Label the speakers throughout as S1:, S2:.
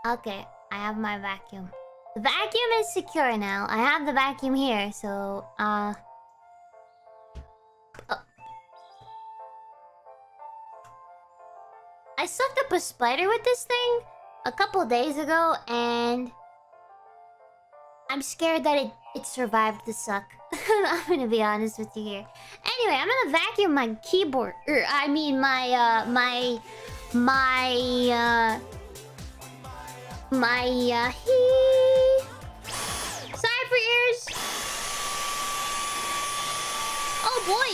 S1: Okay, I have my vacuum. The vacuum is secure now. I have the vacuum here, so oh. I sucked up a spider with this thing a couple days ago, and I'm scared that it survived the suck. I'm gonna be honest with you here. Anyway, I'm gonna vacuum my keyboard. I mean my sorry for ears. Oh boy,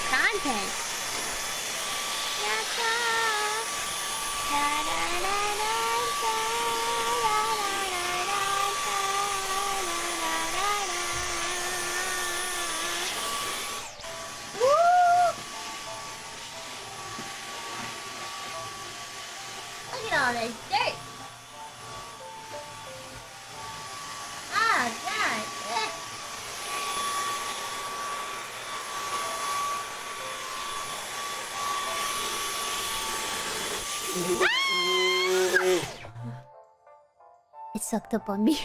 S1: content. Look at all this dirt. Oh god. It sucked up on me.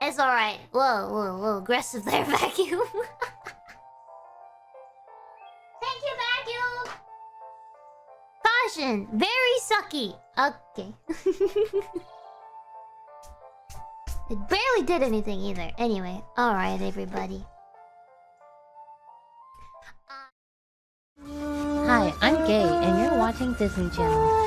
S1: It's alright. Whoa, aggressive there, vacuum. Thank you, vacuum. Caution, very sucky. Okay. It barely did anything either. Anyway, alright, everybody.
S2: Hi, I'm Gay, and you're watching Disney Channel.